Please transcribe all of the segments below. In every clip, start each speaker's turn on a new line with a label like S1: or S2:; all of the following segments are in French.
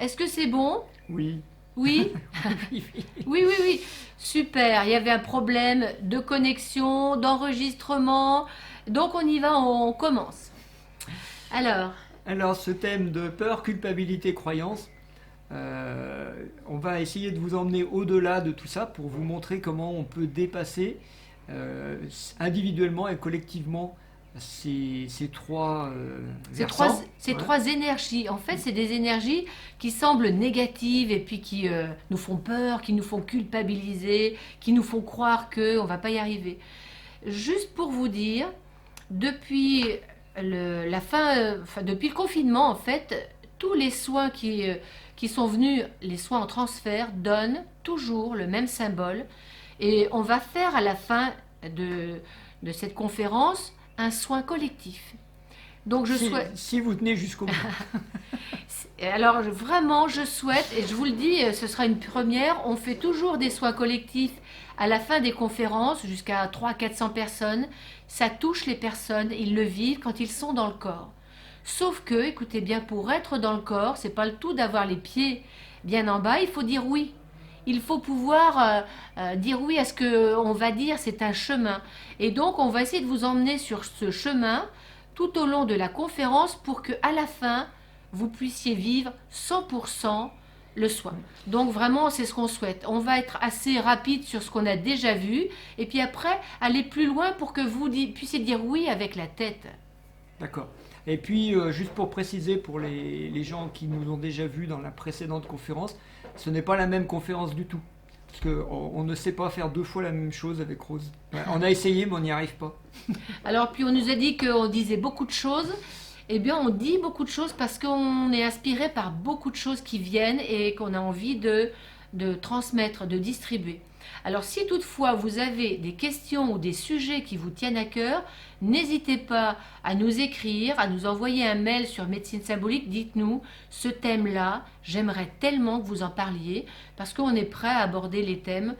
S1: Est-ce que c'est bon?
S2: Oui.
S1: Oui?
S2: Oui, oui.
S1: Oui, oui, oui. Super. Il y avait un problème de connexion, d'enregistrement. Donc on y va, on commence. Alors,
S2: Alors, ce thème de peur, culpabilité, croyance, on va essayer de vous emmener au-delà de tout ça pour vous montrer comment on peut dépasser euh, individuellement et collectivement ces trois
S1: ces trois,
S2: versants.
S1: ces
S2: Ouais.
S1: trois énergies, en fait, c'est des énergies qui semblent négatives et puis qui nous font peur, qui nous font culpabiliser, qui nous font croire qu'on ne va pas y arriver. Juste pour vous dire, depuis depuis le confinement, en fait, tous les soins qui sont venus, les soins en transfert, donnent toujours le même symbole. Et on va faire à la fin de, de cette conférence un soin collectif. Donc je souhaite.
S2: Si vous tenez jusqu'au bout.
S1: Alors vraiment, je souhaite, et je vous le dis, ce sera une première, on fait toujours des soins collectifs à la fin des conférences, jusqu'à 300-400 personnes. Ça touche les personnes, ils le vivent quand ils sont dans le corps. Sauf que, écoutez bien, pour être dans le corps, c'est pas le tout d'avoir les pieds bien en bas, il faut dire oui. Il faut pouvoir dire oui à ce que on va dire, c'est un chemin. Et donc, on va essayer de vous emmener sur ce chemin tout au long de la conférence pour que, à la fin, vous puissiez vivre 100% le soin. Donc vraiment, c'est ce qu'on souhaite. On va être assez rapide sur ce qu'on a déjà vu, et puis après, aller plus loin pour que vous puissiez dire oui avec la tête.
S2: D'accord. Et puis, juste pour préciser pour les gens qui nous ont déjà vus dans la précédente conférence, ce n'est pas la même conférence du tout. Parce qu'on ne sait pas faire deux fois la même chose avec Rose. Ouais, on a essayé, mais on n'y arrive pas.
S1: Alors, puis on nous a dit qu'on disait beaucoup de choses. Eh bien, on dit beaucoup de choses parce qu'on est inspiré par beaucoup de choses qui viennent et qu'on a envie de transmettre, de distribuer. Alors, si toutefois vous avez des questions ou des sujets qui vous tiennent à cœur, n'hésitez pas à nous écrire, à nous envoyer un mail sur Médecine Symbolique. Dites-nous ce thème-là, j'aimerais tellement que vous en parliez parce qu'on est prêt à aborder les thèmes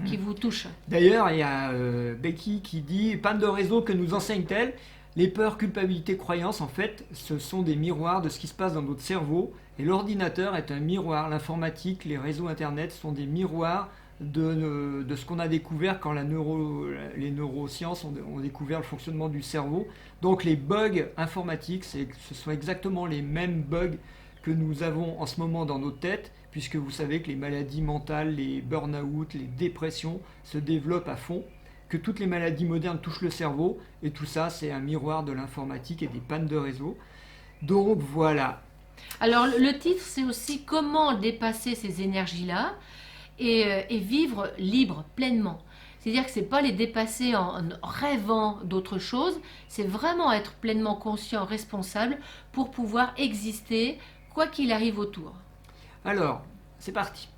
S1: qui vous touchent.
S2: D'ailleurs, il y a Becky qui dit panne de réseau, que nous enseigne-t-elle? Les peurs, culpabilité, croyances, en fait, ce sont des miroirs de ce qui se passe dans notre cerveau. Et l'ordinateur est un miroir. L'informatique, les réseaux Internet sont des miroirs de ce qu'on a découvert quand les neurosciences ont découvert le fonctionnement du cerveau. Donc les bugs informatiques, ce sont exactement les mêmes bugs que nous avons en ce moment dans nos têtes, puisque vous savez que les maladies mentales, les burn-out, les dépressions se développent à fond, que toutes les maladies modernes touchent le cerveau, et tout ça c'est un miroir de l'informatique et des pannes de réseau. Donc voilà.
S1: Alors le titre, c'est aussi comment dépasser ces énergies-là et vivre libre, pleinement. C'est-à-dire que c'est pas les dépasser en rêvant d'autre chose, c'est vraiment être pleinement conscient, responsable pour pouvoir exister quoi qu'il arrive autour.
S2: Alors, c'est parti.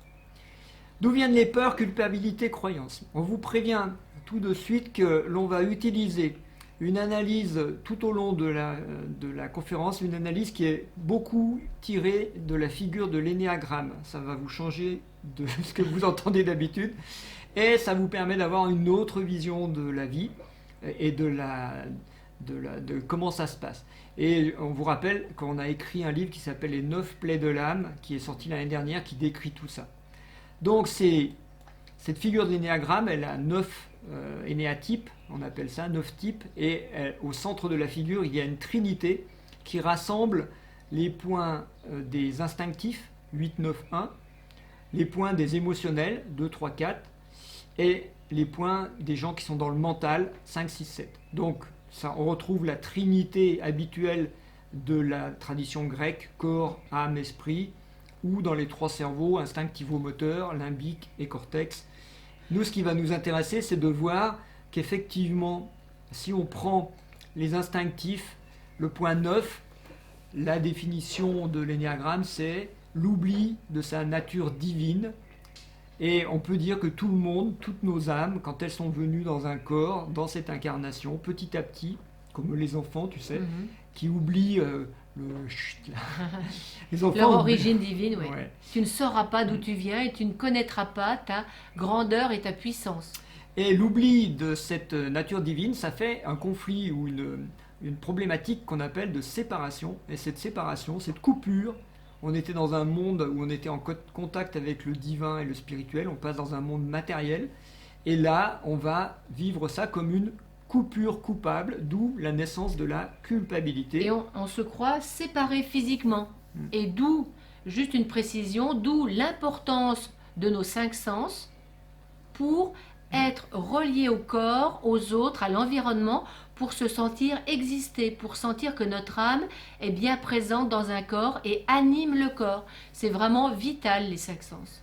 S2: D'où viennent les peurs, culpabilité, croyances? On vous prévient tout de suite que l'on va utiliser une analyse tout au long de la conférence, une analyse qui est beaucoup tirée de la figure de l'énéagramme. Ça va vous changer de ce que vous entendez d'habitude et ça vous permet d'avoir une autre vision de la vie et de comment ça se passe. Et on vous rappelle qu'on a écrit un livre qui s'appelle Les 9 plaies de l'âme, qui est sorti l'année dernière, qui décrit tout ça. Donc cette figure de l'énéagramme, elle a 9 énéatypes, on appelle ça 9 types, et au centre de la figure, il y a une trinité qui rassemble les points des instinctifs, 8, 9, 1, les points des émotionnels, 2, 3, 4, et les points des gens qui sont dans le mental, 5, 6, 7. Donc ça, on retrouve la trinité habituelle de la tradition grecque, corps, âme, esprit, ou dans les trois cerveaux, instinctivo-moteur, limbique et cortex. Nous, ce qui va nous intéresser, c'est de voir qu'effectivement, si on prend les instinctifs, le point 9, la définition de l'énéagramme, c'est l'oubli de sa nature divine. Et on peut dire que tout le monde, toutes nos âmes, quand elles sont venues dans un corps, dans cette incarnation, petit à petit, comme les enfants, tu sais, qui oublient le chut, là. Les enfants
S1: Leur
S2: oublient.
S1: origine divine, oui.
S2: Ouais.
S1: Tu ne sauras pas d'où tu viens et tu ne connaîtras pas ta grandeur et ta puissance.
S2: Et l'oubli de cette nature divine, ça fait un conflit ou une problématique qu'on appelle de séparation. Et cette séparation, cette coupure on était dans un monde où on était en contact avec le divin et le spirituel, on passe dans un monde matériel, et là, on va vivre ça comme une coupure coupable, d'où la naissance de la culpabilité.
S1: Et on se croit séparés physiquement. Et d'où, juste une précision, d'où l'importance de nos 5 sens pour être reliés au corps, aux autres, à l'environnement, pour se sentir exister, pour sentir que notre âme est bien présente dans un corps et anime le corps. C'est vraiment vital, les 5 sens.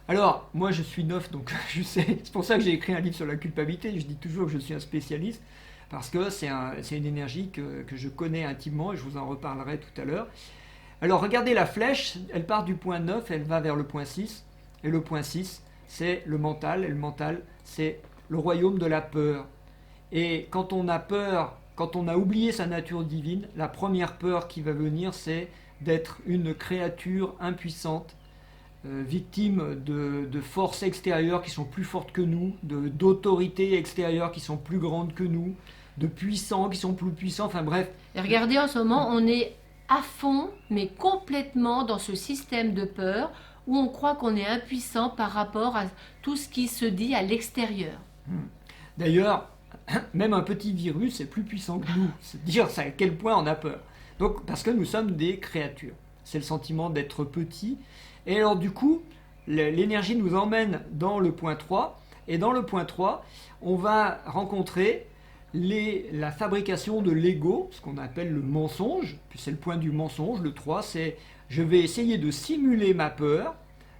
S2: Alors, moi je suis neuf, donc je sais, c'est pour ça que j'ai écrit un livre sur la culpabilité. Je dis toujours que je suis un spécialiste, parce que c'est une énergie que je connais intimement, et je vous en reparlerai tout à l'heure. Alors, regardez la flèche, elle part du point 9, elle va vers le point 6, et le point 6, c'est le mental, et le mental, c'est le royaume de la peur. Et quand on a peur, quand on a oublié sa nature divine, la première peur qui va venir, c'est d'être une créature impuissante, victimes de forces extérieures qui sont plus fortes que nous, d'autorités extérieures qui sont plus grandes que nous, de puissants qui sont plus puissants, enfin bref.
S1: Et regardez, en ce moment, on est à fond, mais complètement dans ce système de peur où on croit qu'on est impuissant par rapport à tout ce qui se dit à l'extérieur.
S2: D'ailleurs, même un petit virus est plus puissant que nous. C'est dire à quel point on a peur. Donc, parce que nous sommes des créatures. C'est le sentiment d'être petit. Et alors du coup, l'énergie nous emmène dans le point 3, et dans le point 3, on va rencontrer la fabrication de l'ego, ce qu'on appelle le mensonge, puis c'est le point du mensonge, le 3, c'est je vais essayer de simuler ma peur,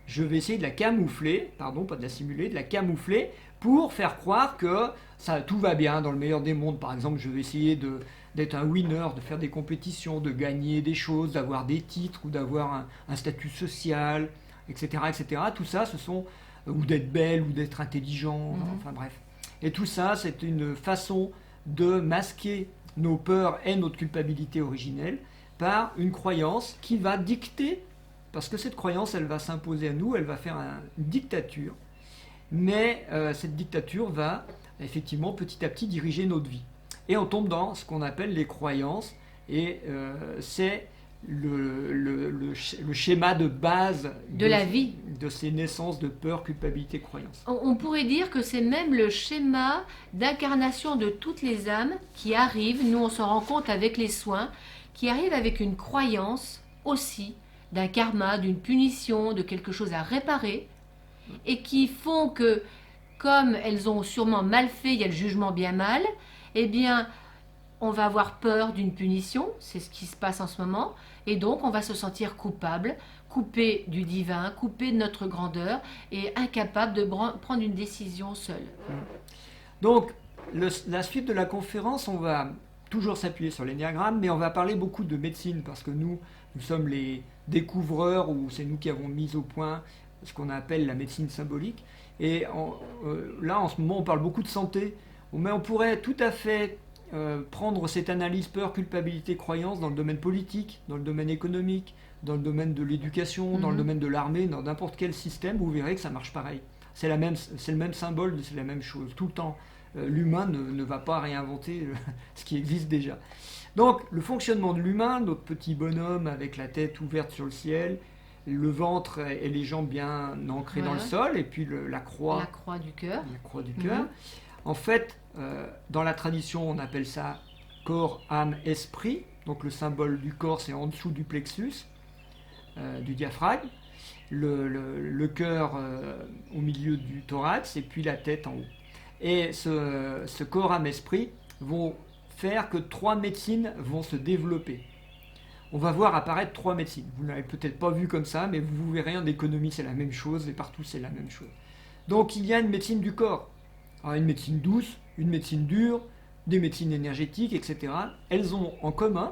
S2: je vais essayer de la camoufler, pardon, pas de la simuler, de la camoufler, pour faire croire que tout va bien dans le meilleur des mondes. Par exemple, je vais essayer d'être un winner, de faire des compétitions, de gagner des choses, d'avoir des titres ou d'avoir un statut social, etc., etc. Tout ça, ou d'être belle ou d'être intelligent, enfin bref. Et tout ça, c'est une façon de masquer nos peurs et notre culpabilité originelle par une croyance qui va dicter, parce que cette croyance, elle va s'imposer à nous, elle va faire une dictature, mais cette dictature va effectivement petit à petit diriger notre vie. Et on tombe dans ce qu'on appelle les croyances, et c'est le schéma de base
S1: de la vie,
S2: de ces naissances de peur, culpabilité, croyance.
S1: On pourrait dire que c'est même le schéma d'incarnation de toutes les âmes qui arrivent, nous on s'en rend compte avec les soins, qui arrivent avec une croyance aussi d'un karma, d'une punition, de quelque chose à réparer, et qui font que, comme elles ont sûrement mal fait, il y a le jugement bien mal, eh bien, on va avoir peur d'une punition, c'est ce qui se passe en ce moment, et donc on va se sentir coupable, coupé du divin, coupé de notre grandeur, et incapable de prendre une décision seul.
S2: Donc, la suite de la conférence, on va toujours s'appuyer sur l'énéagramme, mais on va parler beaucoup de médecine, parce que nous sommes les découvreurs, ou c'est nous qui avons mis au point ce qu'on appelle la médecine symbolique. Et là, en ce moment, on parle beaucoup de santé, mais on pourrait tout à fait prendre cette analyse peur, culpabilité, croyance dans le domaine politique, dans le domaine économique, dans le domaine de l'éducation, dans le domaine de l'armée, dans n'importe quel système, vous verrez que ça marche pareil. C'est le même symbole, c'est la même chose. Tout le temps, l'humain ne va pas réinventer ce qui existe déjà. Donc, le fonctionnement de l'humain, notre petit bonhomme avec la tête ouverte sur le ciel, le ventre et les jambes bien ancrées dans le sol, et puis la croix.
S1: La croix du cœur.
S2: La croix du cœur. En fait, dans la tradition, on appelle ça corps, âme, esprit. Donc le symbole du corps, c'est en dessous du plexus, du diaphragme. Le cœur au milieu du thorax, et puis la tête en haut. Et ce corps, âme, esprit vont faire que 3 médecines vont se développer. On va voir apparaître 3 médecines. Vous ne l'avez peut-être pas vu comme ça, mais vous verrez en économie, c'est la même chose, et partout, c'est la même chose. Donc il y a une médecine du corps. Alors, une médecine douce, une médecine dure, des médecines énergétiques, etc. Elles ont en commun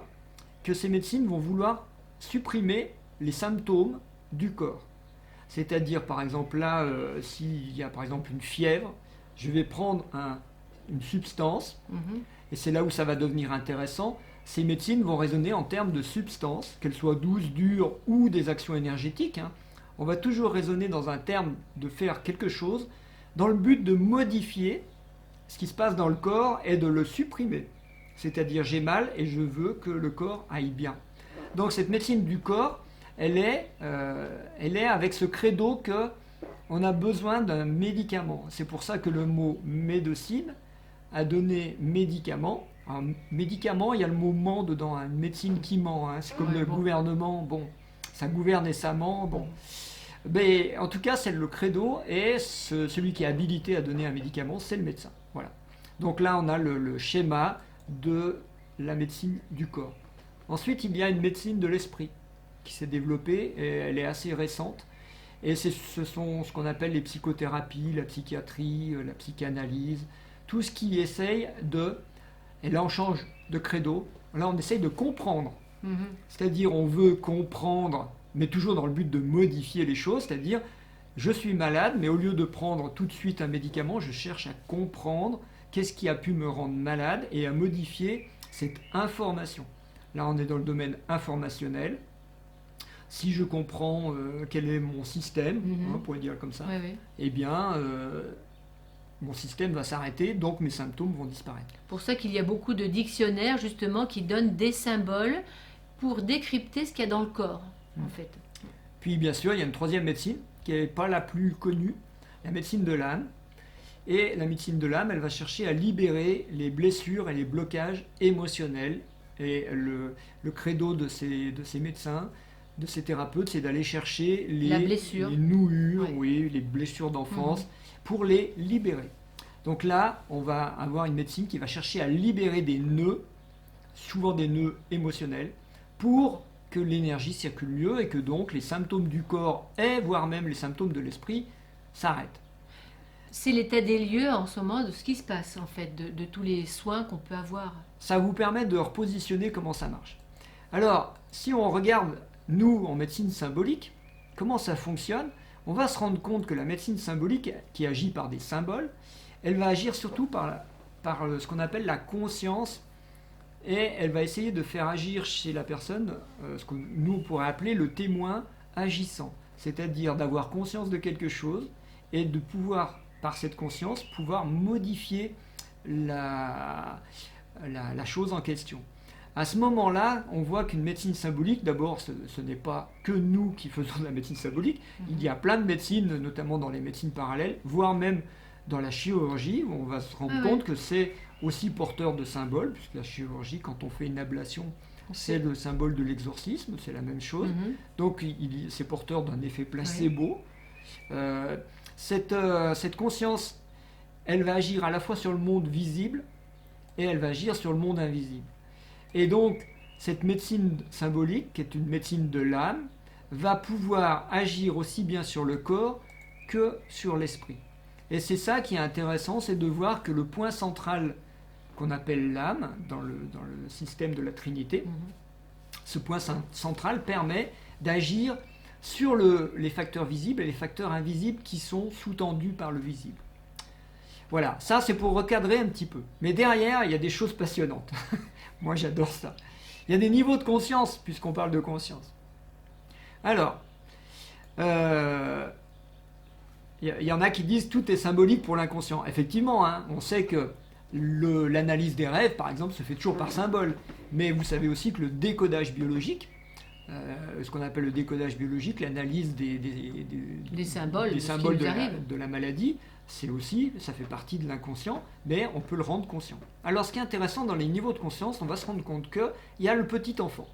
S2: que ces médecines vont vouloir supprimer les symptômes du corps. C'est-à-dire, par exemple, là, s'il y a par exemple une fièvre, je vais prendre une substance, et c'est là où ça va devenir intéressant. Ces médecines vont raisonner en termes de substances, qu'elles soient douces, dures ou des actions énergétiques. On va toujours raisonner dans un terme de faire quelque chose dans le but de modifier ce qui se passe dans le corps et de le supprimer. C'est-à-dire, j'ai mal et je veux que le corps aille bien. Donc cette médecine du corps, elle est avec ce credo que on a besoin d'un médicament. C'est pour ça que le mot médecine a donné médicament. Un médicament, il y a le mot ment dedans, hein, une médecine qui ment. Hein, c'est comme le gouvernement, bon, ça gouverne et ça ment, bon. Mais en tout cas, c'est le credo, et celui qui est habilité à donner un médicament, c'est le médecin. Voilà. Donc là, on a le schéma de la médecine du corps. Ensuite, il y a une médecine de l'esprit qui s'est développée, et elle est assez récente. Et ce sont ce qu'on appelle les psychothérapies, la psychiatrie, la psychanalyse, tout ce qui essaye de... Et là, on change de credo. Là, on essaye de comprendre. C'est-à-dire, on veut comprendre, mais toujours dans le but de modifier les choses. C'est-à-dire, je suis malade, mais au lieu de prendre tout de suite un médicament, je cherche à comprendre qu'est-ce qui a pu me rendre malade et à modifier cette information. Là, on est dans le domaine informationnel. Si je comprends quel est mon système, on pourrait dire comme ça, eh bien, mon système va s'arrêter, donc mes symptômes vont disparaître.
S1: Pour ça qu'il y a beaucoup de dictionnaires, justement, qui donnent des symboles pour décrypter ce qu'il y a dans le corps, en fait.
S2: Puis, bien sûr, il y a une troisième médecine, qui n'est pas la plus connue, la médecine de l'âme. Et la médecine de l'âme, elle va chercher à libérer les blessures et les blocages émotionnels. Et le credo de ces médecins, de ces thérapeutes, c'est d'aller chercher les nouures, les blessures d'enfance, pour les libérer. Donc là, on va avoir une médecine qui va chercher à libérer des nœuds, souvent des nœuds émotionnels, pour que l'énergie circule mieux et que donc les symptômes du corps, et voire même les symptômes de l'esprit, s'arrêtent.
S1: C'est l'état des lieux en ce moment de ce qui se passe, en fait, de tous les soins qu'on peut avoir.
S2: Ça vous permet de repositionner comment ça marche. Alors, si on regarde, nous, en médecine symbolique, comment ça fonctionne, on va se rendre compte que la médecine symbolique, qui agit par des symboles, elle va agir surtout par ce qu'on appelle la conscience, et elle va essayer de faire agir chez la personne ce que nous on pourrait appeler le témoin agissant, c'est-à-dire d'avoir conscience de quelque chose et de pouvoir, par cette conscience, pouvoir modifier la chose en question. À ce moment-là, on voit qu'une médecine symbolique, d'abord, ce n'est pas que nous qui faisons de la médecine symbolique, il y a plein de médecines, notamment dans les médecines parallèles, voire même dans la chirurgie, où on va se rendre compte que c'est aussi porteur de symboles, puisque la chirurgie, quand on fait une ablation, c'est le symbole de l'exorcisme, c'est la même chose. Donc c'est porteur d'un effet placebo. Cette conscience, elle va agir à la fois sur le monde visible et elle va agir sur le monde invisible. Et donc, cette médecine symbolique, qui est une médecine de l'âme, va pouvoir agir aussi bien sur le corps que sur l'esprit. Et c'est ça qui est intéressant, c'est de voir que le point central qu'on appelle l'âme, dans le système de la Trinité, ce point central permet d'agir sur les facteurs visibles et les facteurs invisibles qui sont sous-tendus par le visible. Voilà, ça c'est pour recadrer un petit peu. Mais derrière, il y a des choses passionnantes. Moi j'adore ça. Il y a des niveaux de conscience, puisqu'on parle de conscience. Alors, il y en a qui disent tout est symbolique pour l'inconscient. Effectivement, hein, on sait que l'analyse des rêves, par exemple, se fait toujours par symbole. Mais vous savez aussi que le décodage biologique, ce qu'on appelle le décodage biologique, l'analyse des symboles de la maladie, ça fait partie de l'inconscient, mais on peut le rendre conscient. Alors ce qui est intéressant dans les niveaux de conscience, on va se rendre compte qu'il y a le petit enfant.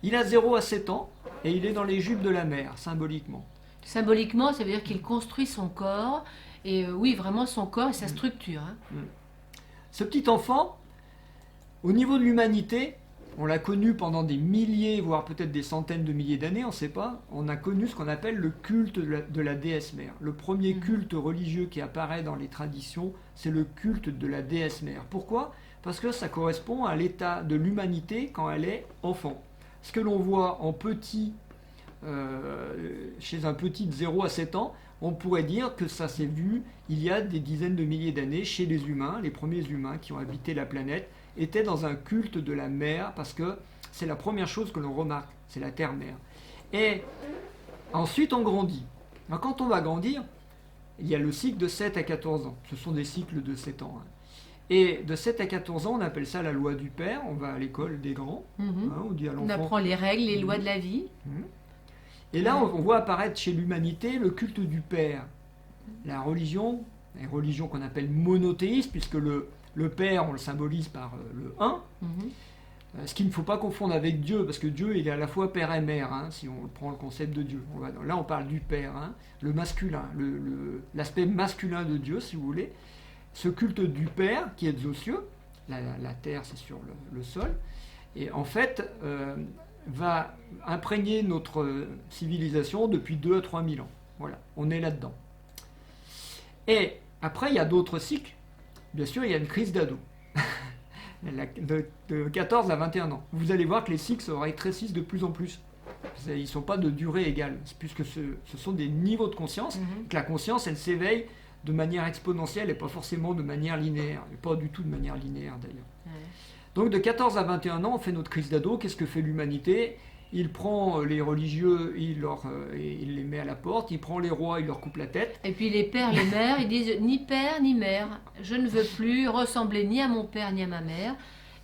S2: Il a 0 à 7 ans et il est dans les jupes de la mère, symboliquement.
S1: Symboliquement, ça veut dire qu'il construit son corps, et oui, vraiment son corps et sa structure.
S2: Ce petit enfant, au niveau de l'humanité, on l'a connu pendant des milliers, voire peut-être des centaines de milliers d'années, on ne sait pas. On a connu ce qu'on appelle le culte de la déesse mère. Le premier culte religieux qui apparaît dans les traditions, c'est le culte de la déesse mère. Pourquoi ? Parce que ça correspond à l'état de l'humanité quand elle est enfant. Ce que l'on voit en petit, chez un petit de 0 à 7 ans, on pourrait dire que ça s'est vu il y a des dizaines de milliers d'années chez les humains. Les premiers humains qui ont habité la planète étaient dans un culte de la mère, parce que c'est la première chose que l'on remarque, c'est la terre-mère. Et ensuite on grandit. Alors, quand on va grandir, il y a le cycle de 7 à 14 ans. Ce sont des cycles de 7 ans. Et de 7 à 14 ans, on appelle ça la loi du père. On va à l'école des grands. On dit à l'enfant,
S1: on apprend les règles, les lois de la vie.
S2: Et là, on voit apparaître chez l'humanité le culte du Père. La religion, une religion qu'on appelle monothéiste, puisque le Père, on le symbolise par le un. Ce qu'il ne faut pas confondre avec Dieu, parce que Dieu, il est à la fois Père et Mère, hein, si on prend le concept de Dieu. Là, on parle du Père, hein, le masculin, l'aspect masculin de Dieu, si vous voulez. Ce culte du Père, qui est aux cieux, la terre, c'est sur le sol, et en fait, va imprégner notre civilisation depuis 2 à 3 000 ans. Voilà, on est là-dedans. Et après, il y a d'autres cycles. Bien sûr, il y a une crise d'ado. De 14 à 21 ans. Vous allez voir que les cycles se rétrécissent de plus en plus. Ils ne sont pas de durée égale, puisque ce sont des niveaux de conscience, que la conscience, elle s'éveille de manière exponentielle et pas forcément de manière linéaire, et pas du tout de manière linéaire d'ailleurs. Donc de 14 à 21 ans, on fait notre crise d'ado. Qu'est-ce que fait l'humanité? Il prend les religieux, il les met à la porte, il prend les rois, il leur coupe la tête.
S1: Et puis les pères, les mères, ils disent ni père ni mère. Je ne veux plus ressembler ni à mon père ni à ma mère.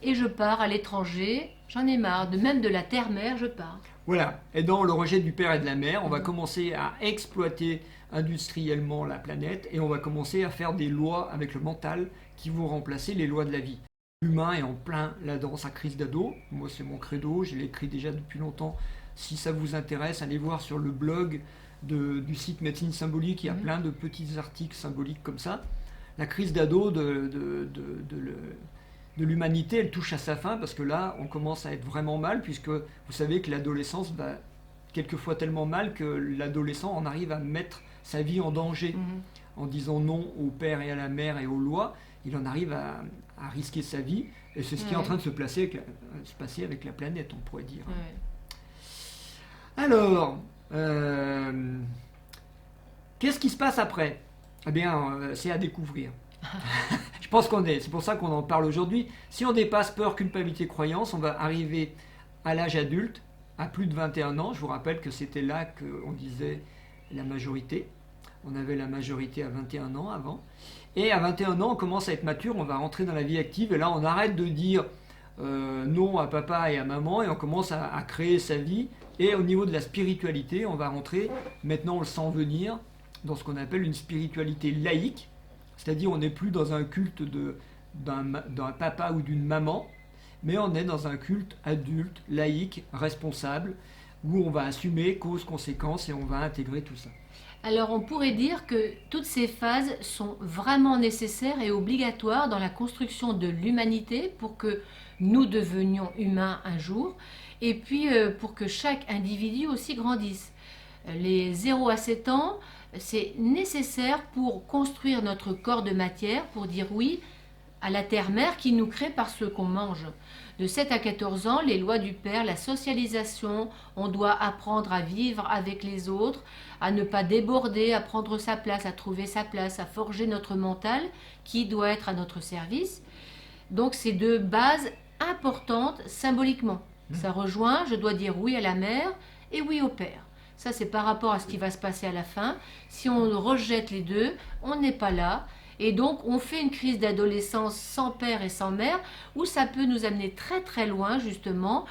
S1: Et je pars à l'étranger, j'en ai marre. De même de la terre-mère, je pars.
S2: Voilà. Et dans le rejet du père et de la mère, on va commencer à exploiter industriellement la planète et on va commencer à faire des lois avec le mental qui vont remplacer les lois de la vie. L'humain est en plein là-dedans, sa crise d'ado. Moi, c'est mon credo, je l'ai écrit déjà depuis longtemps. Si ça vous intéresse, allez voir sur le blog du site Médecine Symbolique, il y a plein de petits articles symboliques comme ça. La crise d'ado de l'humanité, elle touche à sa fin parce que là, on commence à être vraiment mal, puisque vous savez que l'adolescence va quelquefois tellement mal que l'adolescent en arrive à mettre sa vie en danger en disant non au père et à la mère et aux lois. Il en arrive à risquer sa vie, et c'est ce qui est en train de se passer avec la planète, on pourrait dire. Alors, qu'est-ce qui se passe après? Eh bien, c'est à découvrir. Je pense c'est pour ça qu'on en parle aujourd'hui. Si on dépasse peur, culpabilité, croyance, on va arriver à l'âge adulte, à plus de 21 ans. Je vous rappelle que c'était là qu'on disait la majorité. On avait la majorité à 21 ans avant. Et à 21 ans, on commence à être mature, on va rentrer dans la vie active. Et là, on arrête de dire non à papa et à maman et on commence à créer sa vie. Et au niveau de la spiritualité, on va rentrer, maintenant on le sent venir, dans ce qu'on appelle une spiritualité laïque. C'est-à-dire on n'est plus dans un culte d'un papa ou d'une maman, mais on est dans un culte adulte, laïque, responsable, où on va assumer cause, conséquence et on va intégrer tout ça.
S1: Alors on pourrait dire que toutes ces phases sont vraiment nécessaires et obligatoires dans la construction de l'humanité pour que nous devenions humains un jour et puis pour que chaque individu aussi grandisse. Les 0 à 7 ans, c'est nécessaire pour construire notre corps de matière, pour dire oui à la terre-mère qui nous crée par ce qu'on mange. De 7 à 14 ans, les lois du père, la socialisation, on doit apprendre à vivre avec les autres, à ne pas déborder, à prendre sa place, à trouver sa place, à forger notre mental qui doit être à notre service. Donc c'est deux bases importantes symboliquement. Ça rejoint, je dois dire oui à la mère et oui au père. Ça c'est par rapport à ce qui va se passer à la fin. Si on rejette les deux, on n'est pas là. Et donc, on fait une crise d'adolescence sans père et sans mère, où ça peut nous amener très très loin, justement,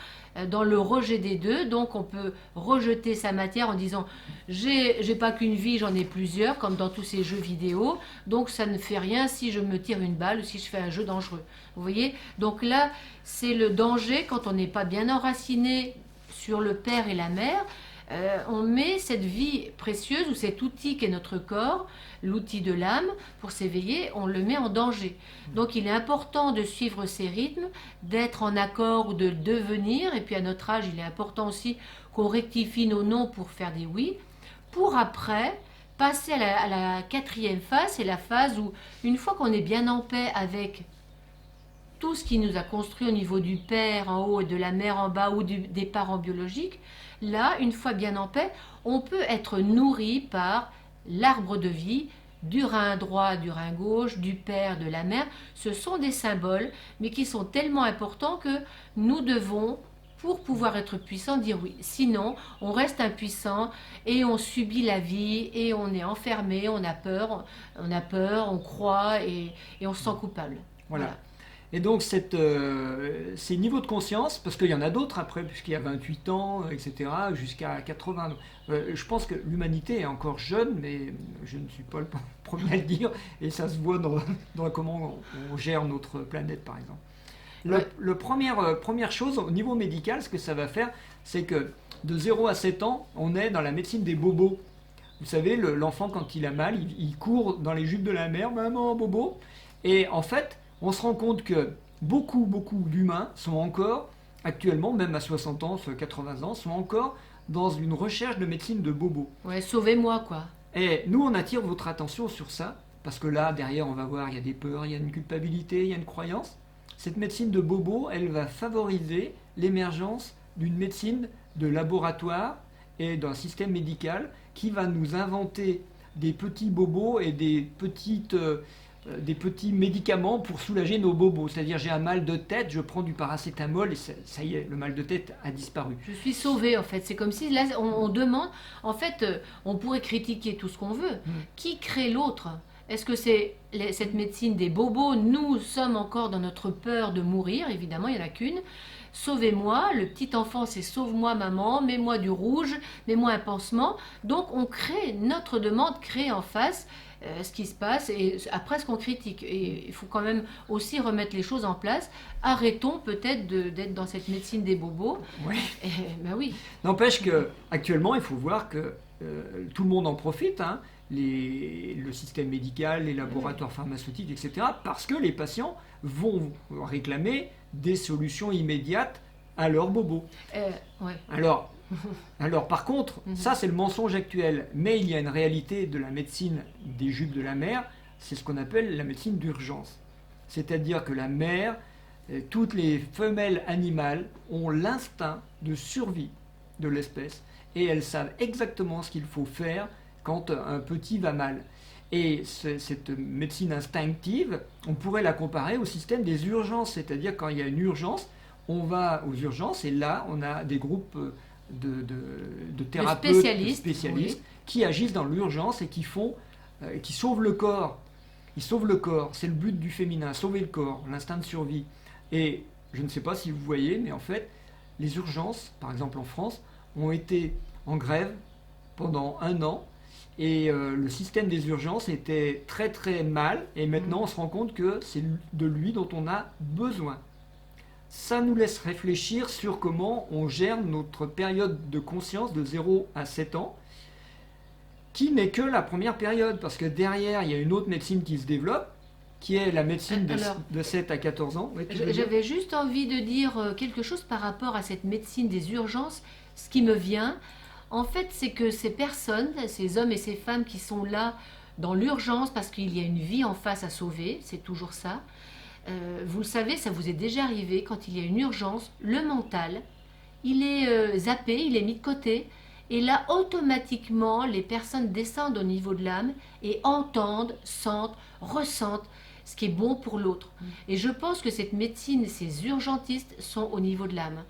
S1: dans le rejet des deux. Donc, on peut rejeter sa matière en disant « j'ai pas qu'une vie, j'en ai plusieurs », comme dans tous ces jeux vidéo. Donc, ça ne fait rien si je me tire une balle ou si je fais un jeu dangereux. Vous voyez? Donc là, c'est le danger quand on n'est pas bien enraciné sur le père et la mère. On met cette vie précieuse ou cet outil qu'est notre corps, l'outil de l'âme, pour s'éveiller, on le met en danger. Donc il est important de suivre ces rythmes, d'être en accord ou de devenir, et puis à notre âge, il est important aussi qu'on rectifie nos noms pour faire des oui, pour après passer à la quatrième phase, c'est la phase où, une fois qu'on est bien en paix avec tout ce qui nous a construit au niveau du père en haut et de la mère en bas ou des parents biologiques, là, une fois bien en paix, on peut être nourri par l'arbre de vie, du rein droit, du rein gauche, du père, de la mère. Ce sont des symboles, mais qui sont tellement importants que nous devons, pour pouvoir être puissants, dire oui. Sinon, on reste impuissant et on subit la vie et on est enfermé, on a peur, on croit et on se sent coupable.
S2: Voilà. Et donc ces niveaux de conscience, parce qu'il y en a d'autres après, puisqu'il y a 28 ans, etc., jusqu'à 80. Je pense que l'humanité est encore jeune, mais je ne suis pas le premier à le dire, et ça se voit dans comment on gère notre planète, par exemple. Première chose, au niveau médical, ce que ça va faire, c'est que de 0 à 7 ans, on est dans la médecine des bobos. Vous savez, l'enfant, quand il a mal, il court dans les jupes de la mère, maman, bobo. Et en fait, on se rend compte que beaucoup d'humains sont encore, actuellement, même à 60 ans, 80 ans, sont encore dans une recherche de médecine de bobo.
S1: Ouais, sauvez-moi, quoi.
S2: Et nous, on attire votre attention sur ça, parce que là, derrière, on va voir, il y a des peurs, il y a une culpabilité, il y a une croyance. Cette médecine de bobo, elle va favoriser l'émergence d'une médecine de laboratoire et d'un système médical qui va nous inventer des petits bobos et des petits médicaments pour soulager nos bobos. C'est-à-dire, j'ai un mal de tête, je prends du paracétamol et ça y est, le mal de tête a disparu.
S1: Je suis sauvée, en fait. C'est comme si, là, on demande... En fait, on pourrait critiquer tout ce qu'on veut. Qui crée l'autre? Est-ce que c'est cette médecine des bobos? Nous sommes encore dans notre peur de mourir, évidemment, il n'y en a qu'une. Sauvez-moi, le petit enfant c'est sauve-moi maman, mets-moi du rouge, mets-moi un pansement. Donc on crée, notre demande crée en face ce qui se passe et après ce qu'on critique. Et il faut quand même aussi remettre les choses en place. Arrêtons peut-être d'être dans cette médecine des bobos.
S2: Oui.
S1: Ben oui.
S2: N'empêche qu'actuellement, il faut voir que tout le monde en profite, hein, le système médical, les laboratoires pharmaceutiques, etc., parce que les patients vont réclamer des solutions immédiates à leurs bobos.
S1: Ouais.
S2: Alors, par contre, ça c'est le mensonge actuel, mais il y a une réalité de la médecine des jupes de la mère, c'est ce qu'on appelle la médecine d'urgence. C'est-à-dire que la mère, toutes les femelles animales ont l'instinct de survie de l'espèce et elles savent exactement ce qu'il faut faire quand un petit va mal. Et cette médecine instinctive, on pourrait la comparer au système des urgences, c'est-à-dire quand il y a une urgence, on va aux urgences et là on a des groupes de thérapeutes, de spécialistes qui agissent dans l'urgence et qui sauvent le corps. Ils sauvent le corps, c'est le but du féminin, sauver le corps, l'instinct de survie. Et je ne sais pas si vous voyez, mais en fait, les urgences, par exemple en France, ont été en grève pendant 1 an. Et le système des urgences était très très mal, et maintenant on se rend compte que c'est de lui dont on a besoin. Ça nous laisse réfléchir sur comment on gère notre période de conscience de 0 à 7 ans, qui n'est que la première période, parce que derrière il y a une autre médecine qui se développe, qui est la médecine de 7 à 14 ans. Oui,
S1: j'avais juste envie de dire quelque chose par rapport à cette médecine des urgences. Ce qui me vient, en fait, c'est que ces personnes, ces hommes et ces femmes qui sont là dans l'urgence parce qu'il y a une vie en face à sauver, c'est toujours ça. Vous le savez, ça vous est déjà arrivé, quand il y a une urgence, le mental, il est zappé, il est mis de côté. Et là, automatiquement, les personnes descendent au niveau de l'âme et entendent, sentent, ressentent ce qui est bon pour l'autre. Et je pense que cette médecine, ces urgentistes sont au niveau de l'âme.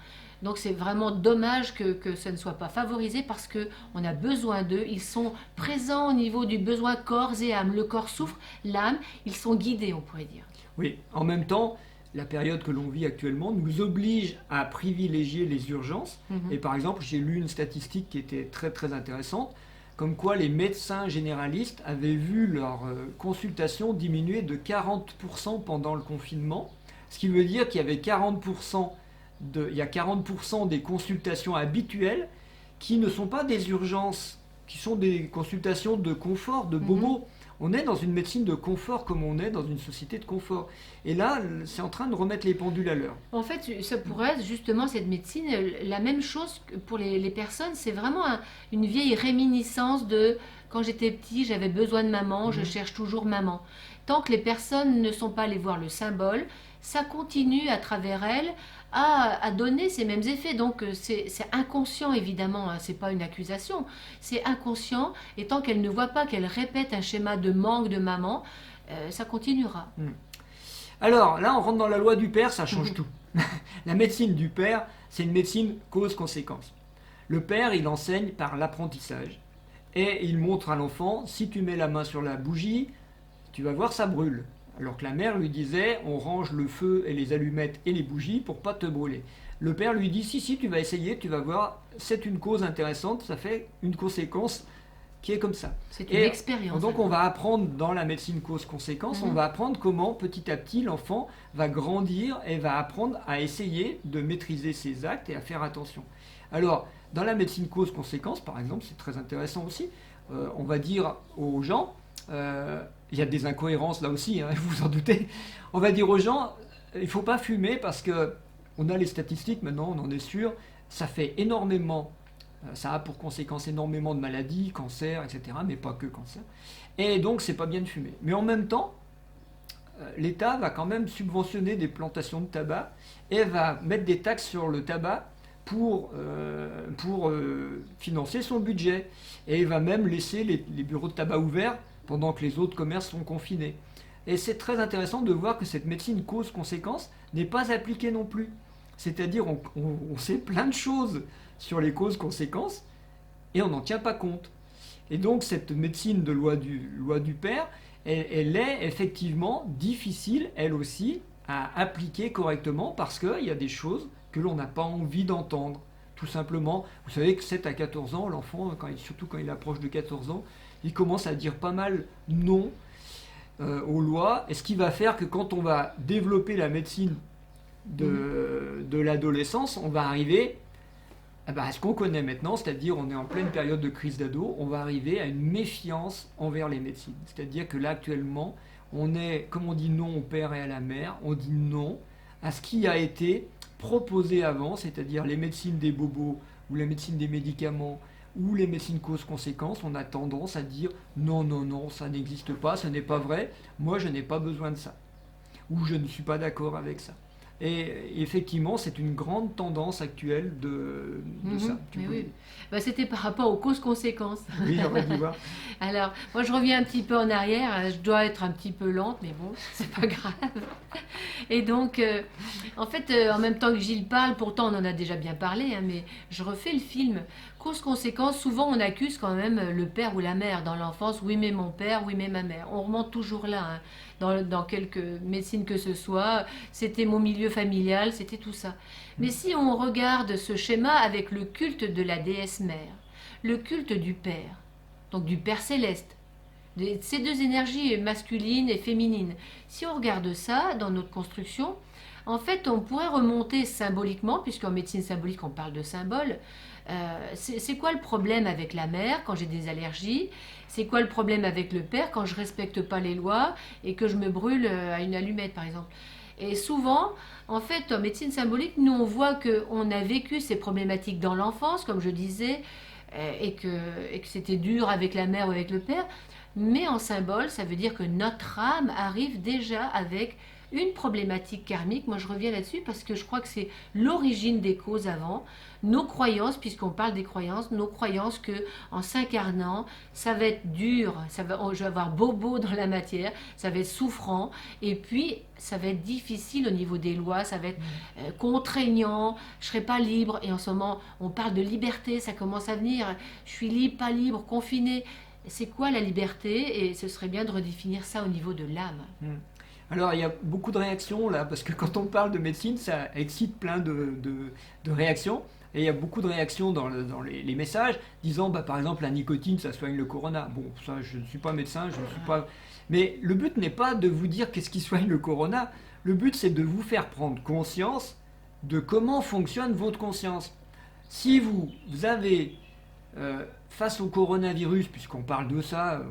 S1: Donc c'est vraiment dommage que ça ne soit pas favorisé parce qu'on a besoin d'eux. Ils sont présents au niveau du besoin corps et âme. Le corps souffre, l'âme, ils sont guidés, on pourrait dire.
S2: Oui, en même temps, la période que l'on vit actuellement nous oblige à privilégier les urgences. Et par exemple, j'ai lu une statistique qui était très très intéressante, comme quoi les médecins généralistes avaient vu leur consultation diminuer de 40% pendant le confinement, ce qui veut dire qu'il y avait 40% des consultations habituelles qui ne sont pas des urgences, qui sont des consultations de confort, de bobo. On est dans une médecine de confort comme on est dans une société de confort. Et là, c'est en train de remettre les pendules à l'heure.
S1: En fait, ça pourrait être justement cette médecine, la même chose que pour les personnes. C'est vraiment une vieille réminiscence de quand j'étais petit, j'avais besoin de maman, je cherche toujours maman. Tant que les personnes ne sont pas allées voir le symbole, ça continue à travers elles à donner ces mêmes effets. Donc c'est inconscient évidemment, hein, c'est pas une accusation, c'est inconscient, et tant qu'elle ne voit pas qu'elle répète un schéma de manque de maman, ça continuera.
S2: Alors là on rentre dans la loi du père, ça change tout. La médecine du père, c'est une médecine cause-conséquence. Le père, il enseigne par l'apprentissage et il montre à l'enfant, si tu mets la main sur la bougie, tu vas voir ça brûle. Alors que la mère lui disait, on range le feu et les allumettes et les bougies pour pas te brûler. Le père lui dit, si, tu vas essayer, tu vas voir, c'est une cause intéressante, ça fait une conséquence qui est comme ça.
S1: C'est une expérience.
S2: Donc on va apprendre dans la médecine cause-conséquence, on va apprendre comment petit à petit l'enfant va grandir et va apprendre à essayer de maîtriser ses actes et à faire attention. Alors, dans la médecine cause-conséquence, par exemple, c'est très intéressant aussi, on va dire aux gens, il y a des incohérences là aussi, hein, vous vous en doutez, on va dire aux gens, il ne faut pas fumer parce que on a les statistiques maintenant, on en est sûr, ça fait énormément, ça a pour conséquence énormément de maladies, cancer, etc., mais pas que cancer. Et donc, c'est pas bien de fumer. Mais en même temps, l'État va quand même subventionner des plantations de tabac et va mettre des taxes sur le tabac pour financer son budget. Et il va même laisser les bureaux de tabac ouverts pendant que les autres commerces sont confinés. Et c'est très intéressant de voir que cette médecine cause-conséquence n'est pas appliquée non plus. C'est-à-dire on sait plein de choses sur les causes-conséquences et on n'en tient pas compte. Et donc cette médecine de loi du père, elle est effectivement difficile, elle aussi, à appliquer correctement parce qu'il y a des choses que l'on n'a pas envie d'entendre. Tout simplement, vous savez que 7 à 14 ans, l'enfant, surtout quand il approche de 14 ans, il commence à dire pas mal non aux lois, et ce qui va faire que quand on va développer la médecine de l'adolescence, on va arriver à ce qu'on connaît maintenant, c'est-à-dire on est en pleine période de crise d'ado, on va arriver à une méfiance envers les médecines. C'est-à-dire que là actuellement, comme on dit non au père et à la mère, on dit non à ce qui a été proposé avant, c'est-à-dire les médecines des bobos ou la médecine des médicaments ou les médecines cause-conséquence. On a tendance à dire non, ça n'existe pas, ce n'est pas vrai, moi je n'ai pas besoin de ça, ou je ne suis pas d'accord avec ça. Et effectivement, c'est une grande tendance actuelle de ça.
S1: Oui. C'était par rapport aux causes-conséquences.
S2: Oui, j'aurais dû voir.
S1: Alors, moi je reviens un petit peu en arrière, je dois être un petit peu lente, mais bon, c'est pas grave. Et donc, en fait, en même temps que Gilles parle, pourtant on en a déjà bien parlé, hein, mais je refais le film. Cause-conséquence, souvent on accuse quand même le père ou la mère dans l'enfance. Oui, mais mon père, oui, mais ma mère. On remonte toujours là, hein, dans quelque médecine que ce soit. C'était mon milieu familial, c'était tout ça. Mais si on regarde ce schéma avec le culte de la déesse mère, le culte du père, donc du père céleste, ces deux énergies masculines et féminines, si on regarde ça dans notre construction, en fait on pourrait remonter symboliquement, puisqu'en médecine symbolique on parle de symboles. C'est quoi le problème avec la mère quand j'ai des allergies? C'est quoi le problème avec le père quand je respecte pas les lois et que je me brûle à une allumette par exemple? Et souvent, en fait, en médecine symbolique, nous on voit qu'on a vécu ces problématiques dans l'enfance, comme je disais, et que c'était dur avec la mère ou avec le père. Mais en symbole, ça veut dire que notre âme arrive déjà avec une problématique karmique. Moi, je reviens là-dessus parce que je crois que c'est l'origine des causes avant. Nos croyances, puisqu'on parle des croyances, nos croyances que en s'incarnant, ça va être dur, je vais avoir bobo dans la matière, ça va être souffrant, et puis ça va être difficile au niveau des lois, ça va être contraignant, je serai pas libre. Et en ce moment, on parle de liberté, ça commence à venir. Je suis libre, pas libre, confiné. C'est quoi la liberté? Et ce serait bien de redéfinir ça au niveau de l'âme.
S2: Alors, il y a beaucoup de réactions là, parce que quand on parle de médecine, ça excite plein de réactions. Et il y a beaucoup de réactions dans les messages, disant, par exemple, la nicotine, ça soigne le corona. Bon, ça, je ne suis pas médecin, je ne suis pas... Mais le but n'est pas de vous dire qu'est-ce qui soigne le corona. Le but, c'est de vous faire prendre conscience de comment fonctionne votre conscience. Si vous avez, face au coronavirus, puisqu'on parle de ça,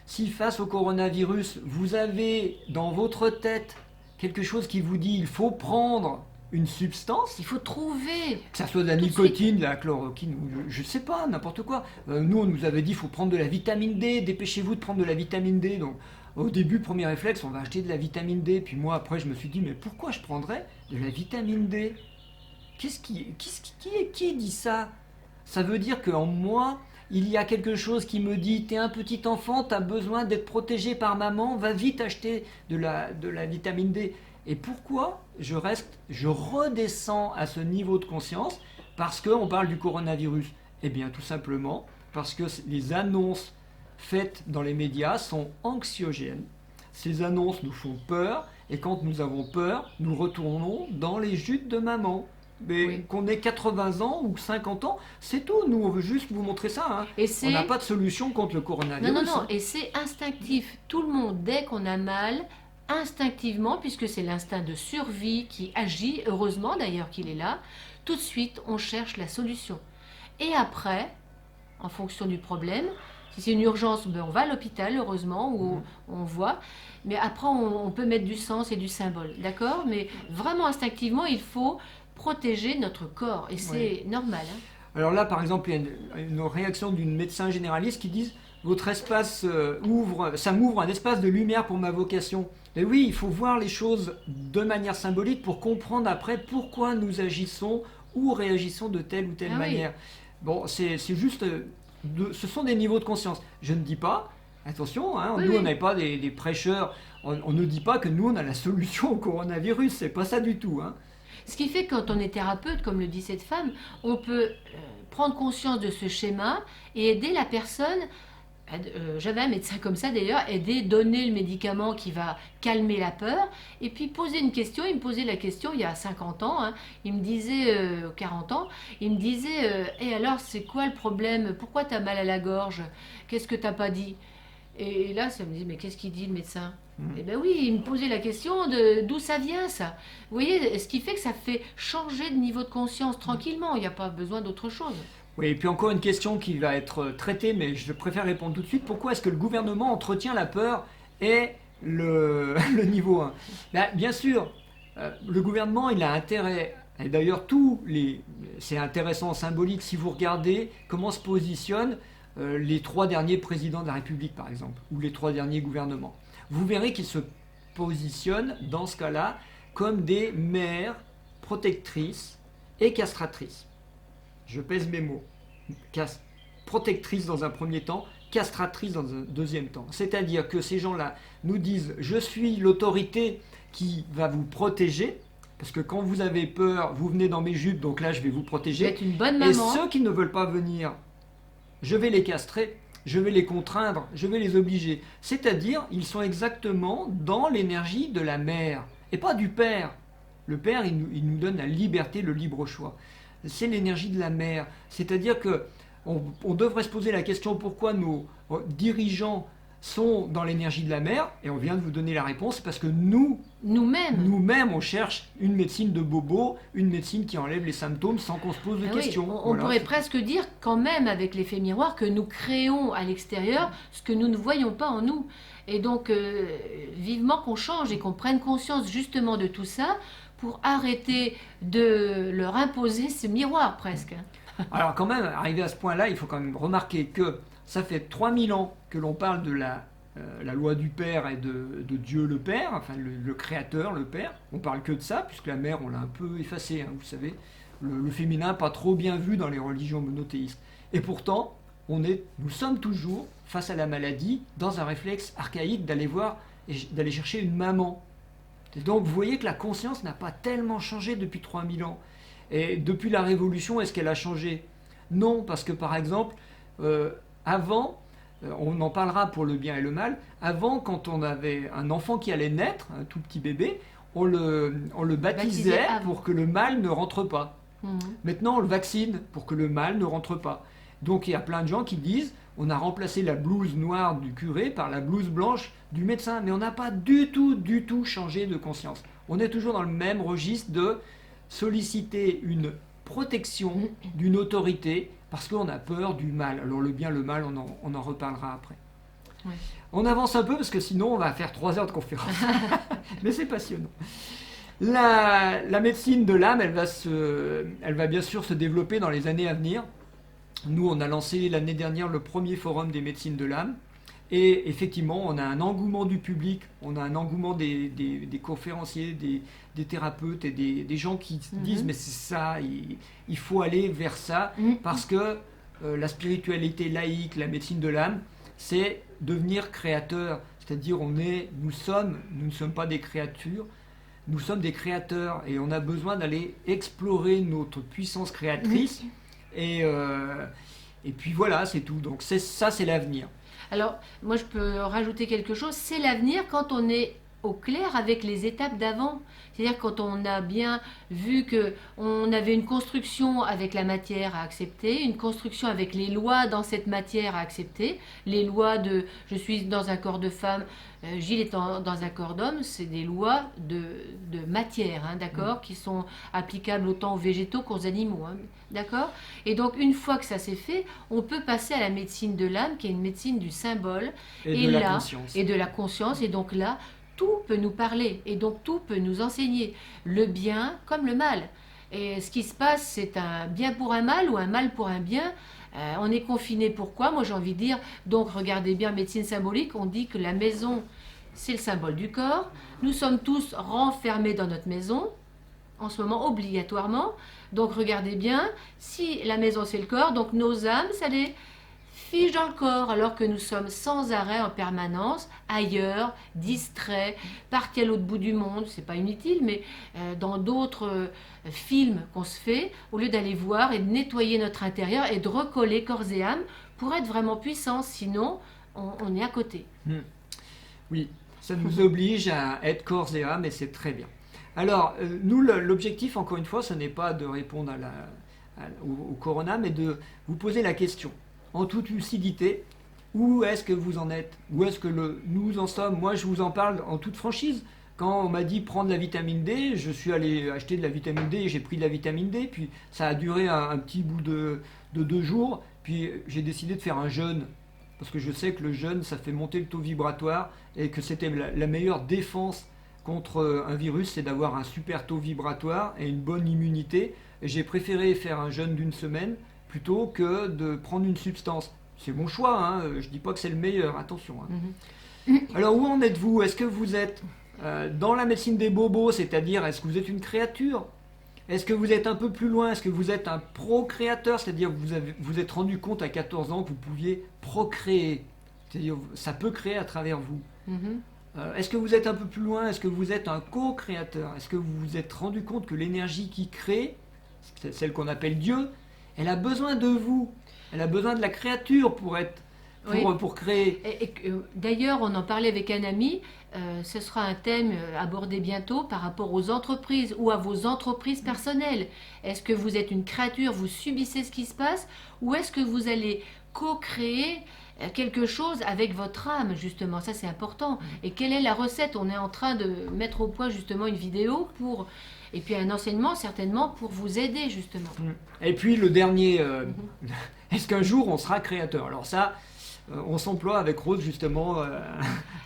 S2: si face au coronavirus, vous avez dans votre tête quelque chose qui vous dit il faut prendre une substance,
S1: il faut trouver,
S2: que ça soit de la nicotine, de la chloroquine, je ne sais pas, n'importe quoi. Nous, on nous avait dit il faut prendre de la vitamine D, dépêchez-vous de prendre de la vitamine D. Donc, au début, premier réflexe, on va acheter de la vitamine D. Puis moi, après, je me suis dit mais pourquoi je prendrais de la vitamine D? Qui dit ça? Ça veut dire qu'en moi, il y a quelque chose qui me dit t'es un petit enfant, t'as besoin d'être protégé par maman, va vite acheter de la vitamine D. Et pourquoi je redescends à ce niveau de conscience? Parce qu'on parle du coronavirus. Eh bien, tout simplement parce que les annonces faites dans les médias sont anxiogènes. Ces annonces nous font peur, et quand nous avons peur, nous retournons dans les jutes de maman. Mais
S1: Oui.
S2: qu'on ait 80 ans ou 50 ans, c'est tout. Nous, on veut juste vous montrer ça, hein.
S1: Et
S2: On n'a pas de solution contre le
S1: Non,
S2: coronavirus,
S1: non, non,
S2: hein.
S1: et c'est instinctif. Tout le monde, dès qu'on a mal, instinctivement, puisque c'est l'instinct de survie qui agit, heureusement d'ailleurs qu'il est là, tout de suite on cherche la solution. Et après, en fonction du problème, si c'est une urgence, ben on va à l'hôpital, heureusement, où on voit. Mais après, on peut mettre du sens et du symbole, d'accord? Mais vraiment instinctivement, il faut protéger notre corps, et c'est normal, hein.
S2: Alors là, par exemple, il y a une réaction d'une médecin généraliste qui dit votre espace ça m'ouvre un espace de lumière pour ma vocation. Et oui, il faut voir les choses de manière symbolique pour comprendre après pourquoi nous agissons ou réagissons de telle ou telle
S1: Ah oui.
S2: manière. Bon, c'est juste, ce sont des niveaux de conscience. Je ne dis pas, attention, hein,
S1: Oui,
S2: nous
S1: oui.
S2: on n'est pas des prêcheurs, on ne dit pas que nous on a la solution au coronavirus, c'est pas ça du tout, hein.
S1: Ce qui fait que quand on est thérapeute, comme le dit cette femme, on peut prendre conscience de ce schéma et aider la personne. J'avais un médecin comme ça d'ailleurs, aider, donner le médicament qui va calmer la peur, et puis poser une question. Il me posait la question il y a 50 ans, hein, il me disait, 40 ans, il me disait, et alors c'est quoi le problème? Pourquoi tu as mal à la gorge? Qu'est-ce que t'as pas dit? Et là, ça me dit, mais qu'est-ce qu'il dit le médecin? Eh ben oui, il me posait la question de d'où ça vient ça. Vous voyez, ce qui fait que ça fait changer de niveau de conscience tranquillement, il n'y a pas besoin d'autre chose.
S2: Oui, et puis encore une question qui va être traitée, mais je préfère répondre tout de suite. Pourquoi est-ce que le gouvernement entretient la peur et le, le niveau 1? Bien sûr, le gouvernement, il a intérêt, et d'ailleurs c'est intéressant, symbolique, si vous regardez comment se positionnent les 3 derniers présidents de la République, par exemple, ou les 3 derniers gouvernements. Vous verrez qu'ils se positionnent, dans ce cas-là, comme des mères protectrices et castratrices. Je pèse mes mots. Protectrice dans un premier temps, castratrice dans un deuxième temps. C'est-à-dire que ces gens-là nous disent « je suis l'autorité qui va vous protéger », parce que quand vous avez peur, vous venez dans mes jupes, donc là je vais vous
S1: Vous
S2: protéger.
S1: êtes une bonne
S2: Et
S1: maman.
S2: ceux qui ne veulent pas venir, je vais les castrer, je vais les contraindre, je vais les obliger. C'est-à-dire, ils sont exactement dans l'énergie de la mère, et pas du père. Le père, il nous donne la liberté, le libre choix. C'est l'énergie de la mère. C'est-à-dire que on devrait se poser la question pourquoi nos dirigeants sont dans l'énergie de la mère, et on vient de vous donner la réponse, parce que nous-mêmes, on cherche une médecine de bobo, une médecine qui enlève les symptômes sans qu'on se pose de
S1: Ah oui,
S2: questions.
S1: on
S2: Voilà.
S1: pourrait presque dire quand même avec l'effet miroir que nous créons à l'extérieur ce que nous ne voyons pas en nous. Et donc vivement qu'on change et qu'on prenne conscience justement de tout ça pour arrêter de leur imposer ce miroir presque.
S2: Alors quand même, arrivé à ce point-là, il faut quand même remarquer que ça fait 3000 ans que l'on parle de la loi du Père et de Dieu le Père, enfin le Créateur, le Père. On parle que de ça, puisque la mère, on l'a un peu effacée, hein, vous savez. Le féminin, pas trop bien vu dans les religions monothéistes. Et pourtant, nous sommes toujours, face à la maladie, dans un réflexe archaïque d'aller chercher une maman. Et donc vous voyez que la conscience n'a pas tellement changé depuis 3000 ans. Et depuis la Révolution, est-ce qu'elle a changé? Non, parce que par exemple, avant, on en parlera pour le bien et le mal, avant quand on avait un enfant qui allait naître, un tout petit bébé, on le baptisait pour que le mal ne rentre pas. Maintenant, on le vaccine pour que le mal ne rentre pas. Donc il y a plein de gens qui disent, on a remplacé la blouse noire du curé par la blouse blanche du médecin, mais on n'a pas du tout changé de conscience. On est toujours dans le même registre de solliciter une protection d'une autorité parce qu'on a peur du mal. Alors le bien, le mal, on en reparlera après.
S1: Ouais.
S2: On avance un peu parce que sinon on va faire 3 heures de conférence. Mais c'est passionnant. La médecine de l'âme, elle va bien sûr se développer dans les années à venir. Nous, on a lancé l'année dernière le premier forum des médecines de l'âme. Et effectivement, on a un engouement du public, on a un engouement des conférenciers, des thérapeutes et des gens qui disent mais c'est ça, il faut aller vers ça, parce que la spiritualité laïque, la médecine de l'âme, c'est devenir créateur. C'est-à-dire nous ne sommes pas des créatures, nous sommes des créateurs et on a besoin d'aller explorer notre puissance créatrice. Et puis voilà, c'est tout. Donc ça, c'est l'avenir.
S1: Alors, moi, je peux rajouter quelque chose. C'est l'avenir quand on est au clair avec les étapes d'avant. C'est-à-dire quand on a bien vu que on avait une construction avec la matière à accepter, une construction avec les lois dans cette matière à accepter, les lois de je suis dans un corps de femme, Gilles est dans un corps d'homme, c'est des lois de matière, hein, d'accord, qui sont applicables autant aux végétaux qu'aux animaux, hein, d'accord. Et donc une fois que ça s'est fait, on peut passer à la médecine de l'âme, qui est une médecine du symbole,
S2: Et de la conscience.
S1: et de la conscience, et donc là, tout peut nous parler et donc tout peut nous enseigner, le bien comme le mal. Et ce qui se passe, c'est un bien pour un mal ou un mal pour un bien. On est confiné pourquoi? Moi j'ai envie de dire, donc regardez bien médecine symbolique, on dit que la maison, c'est le symbole du corps. Nous sommes tous renfermés dans notre maison, en ce moment obligatoirement. Donc regardez bien, si la maison c'est le corps, donc nos âmes, ça les fiche dans le corps, alors que nous sommes sans arrêt en permanence, ailleurs, distraits, partis à l'autre bout du monde, c'est pas inutile, mais dans d'autres films qu'on se fait, au lieu d'aller voir et de nettoyer notre intérieur et de recoller corps et âme pour être vraiment puissant, sinon on est à côté.
S2: Oui, ça nous oblige à être corps et âme et c'est très bien. Alors, nous, l'objectif, encore une fois, ce n'est pas de répondre au corona, mais de vous poser la question, en toute lucidité, où est-ce que vous en êtes? Où est-ce que nous en sommes? Moi, je vous en parle en toute franchise. Quand on m'a dit prendre la vitamine D, je suis allé acheter de la vitamine D et j'ai pris de la vitamine D. Puis ça a duré un petit bout de 2 jours. Puis j'ai décidé de faire un jeûne. Parce que je sais que le jeûne, ça fait monter le taux vibratoire et que c'était la meilleure défense contre un virus, c'est d'avoir un super taux vibratoire et une bonne immunité. Et j'ai préféré faire un jeûne d'1 semaine plutôt que de prendre une substance. C'est mon choix, hein. Je ne dis pas que c'est le meilleur, attention. Hein. Alors où en êtes-vous? Est-ce que vous êtes dans la médecine des bobos, c'est-à-dire est-ce que vous êtes une créature? Est-ce que vous êtes un peu plus loin? Est-ce que vous êtes un procréateur? C'est-à-dire que vous êtes rendu compte à 14 ans que vous pouviez procréer. C'est-à-dire ça peut créer à travers vous. Est-ce que vous êtes un peu plus loin? Est-ce que vous êtes un co-créateur? Est-ce que vous vous êtes rendu compte que l'énergie qui crée, c'est celle qu'on appelle Dieu, elle a besoin de vous, elle a besoin de la créature pour créer.
S1: D'ailleurs, on en parlait avec un ami, ce sera un thème abordé bientôt par rapport aux entreprises ou à vos entreprises personnelles. Est-ce que vous êtes une créature, vous subissez ce qui se passe, ou est-ce que vous allez co-créer quelque chose avec votre âme, justement? Ça, c'est important. Et quelle est la recette? On est en train de mettre au point justement une vidéo et puis un enseignement certainement pour vous aider justement.
S2: Et puis le dernier, est-ce qu'un jour on sera créateur? Alors ça, on s'emploie avec Rose justement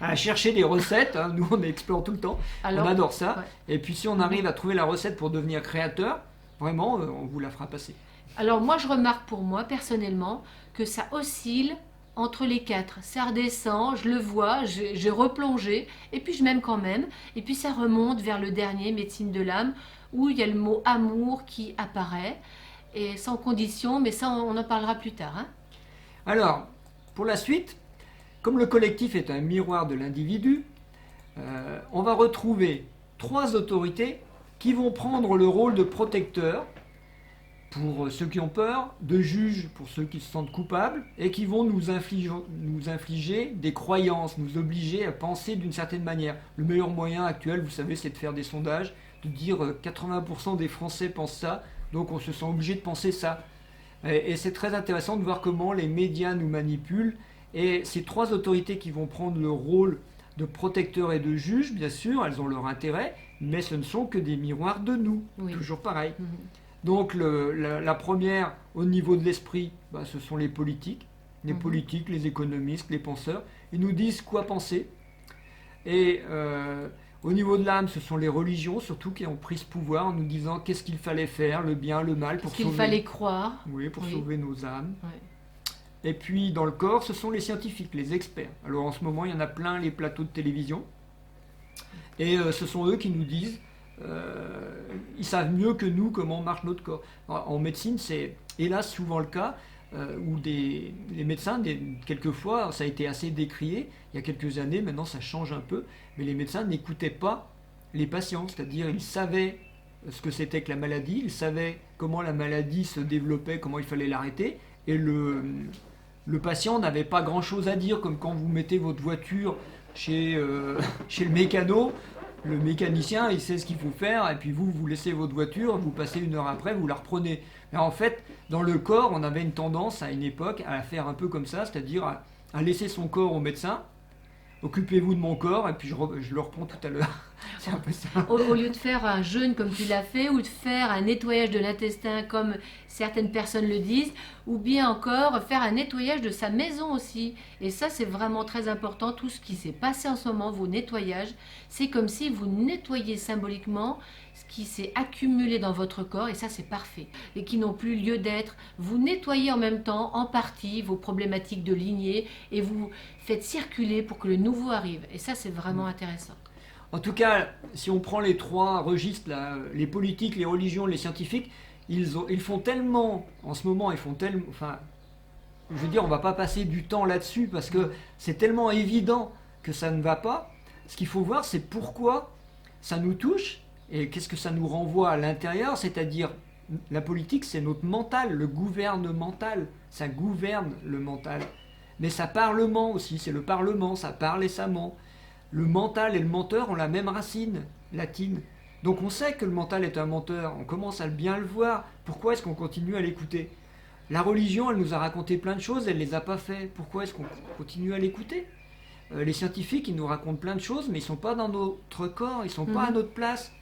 S2: à chercher des recettes, hein. Nous on explore tout le temps, on adore ça. Ouais. Et puis si on arrive à trouver la recette pour devenir créateur, vraiment on vous la fera passer.
S1: Alors moi je remarque pour moi personnellement que ça oscille entre les 4, ça redescend, je le vois, j'ai replongé, et puis je m'aime quand même, et puis ça remonte vers le dernier, médecine de l'âme, où il y a le mot amour qui apparaît, et sans condition, mais ça on en parlera plus tard. Hein.
S2: Alors, pour la suite, comme le collectif est un miroir de l'individu, on va retrouver 3 autorités qui vont prendre le rôle de protecteur pour ceux qui ont peur, de juge pour ceux qui se sentent coupables, et qui vont nous infliger des croyances, nous obliger à penser d'une certaine manière. Le meilleur moyen actuel, vous savez, c'est de faire des sondages, de dire 80% des Français pensent ça, donc on se sent obligé de penser ça. Et c'est très intéressant de voir comment les médias nous manipulent, et ces 3 autorités qui vont prendre le rôle de protecteur et de juge, bien sûr, elles ont leur intérêt, mais ce ne sont que des miroirs de nous, toujours pareil. Donc la première, au niveau de l'esprit, ce sont les politiques, les économistes, les penseurs. Ils nous disent quoi penser. Et au niveau de l'âme, ce sont les religions, surtout, qui ont pris ce pouvoir en nous disant qu'est-ce qu'il fallait faire, le bien, le mal, pour
S1: qu'il fallait croire.
S2: Oui, pour sauver nos âmes. Et puis dans le corps, ce sont les scientifiques, les experts. Alors en ce moment, il y en a plein les plateaux de télévision. Et ce sont eux qui nous disent ils savent mieux que nous comment marche notre corps. En médecine, c'est hélas souvent le cas où les médecins, quelquefois, ça a été assez décrié, il y a quelques années, maintenant ça change un peu, mais les médecins n'écoutaient pas les patients, c'est-à-dire ils savaient ce que c'était que la maladie, ils savaient comment la maladie se développait, comment il fallait l'arrêter, et le patient n'avait pas grand-chose à dire, comme quand vous mettez votre voiture chez, chez le mécano. Le mécanicien, il sait ce qu'il faut faire, et puis vous laissez votre voiture, vous passez 1 heure après, vous la reprenez. Mais en fait, dans le corps, on avait une tendance à une époque à faire un peu comme ça, c'est-à-dire à laisser son corps au médecin. Occupez-vous de mon corps, et puis je le reprends tout à l'heure. C'est un peu ça.
S1: Au lieu de faire un jeûne comme tu l'as fait, ou de faire un nettoyage de l'intestin comme certaines personnes le disent, ou bien encore faire un nettoyage de sa maison aussi. Et ça, c'est vraiment très important. Tout ce qui s'est passé en ce moment, vos nettoyages, c'est comme si vous nettoyez symboliquement ce qui s'est accumulé dans votre corps, et ça, c'est parfait. Et qui n'ont plus lieu d'être. Vous nettoyez en même temps, en partie, vos problématiques de lignée, et vous faites circuler pour que le nouveau arrive. Et ça, c'est vraiment intéressant.
S2: En tout cas, si on prend les 3 registres, là, les politiques, les religions, les scientifiques, ils font tellement, en ce moment, ils font tellement, enfin, je veux dire, on va pas passer du temps là-dessus parce que c'est tellement évident que ça ne va pas. Ce qu'il faut voir, c'est pourquoi ça nous touche et qu'est-ce que ça nous renvoie à l'intérieur, c'est-à-dire la politique, c'est notre mental, le gouvernemental, ça gouverne le mental. Mais ça parlement aussi, c'est le parlement, ça parle et ça ment. Le mental et le menteur ont la même racine latine. Donc on sait que le mental est un menteur, on commence à bien le voir. Pourquoi est-ce qu'on continue à l'écouter? La religion, elle nous a raconté plein de choses, elle ne les a pas fait. Pourquoi est-ce qu'on continue à l'écouter? Les scientifiques, ils nous racontent plein de choses, mais ils ne sont pas dans notre corps, ils ne sont pas à notre place.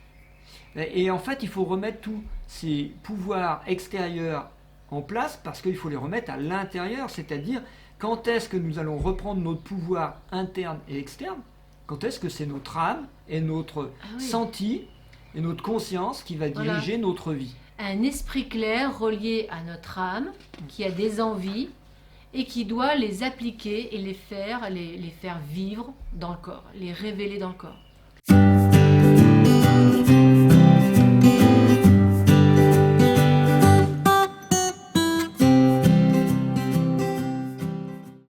S2: Et en fait, il faut remettre tous ces pouvoirs extérieurs en place parce qu'il faut les remettre à l'intérieur, c'est-à-dire quand est-ce que nous allons reprendre notre pouvoir interne et externe? Quand est-ce que c'est notre âme et notre senti et notre conscience qui va diriger notre vie?
S1: Un esprit clair relié à notre âme, qui a des envies et qui doit les appliquer et les faire vivre dans le corps, les révéler dans le corps.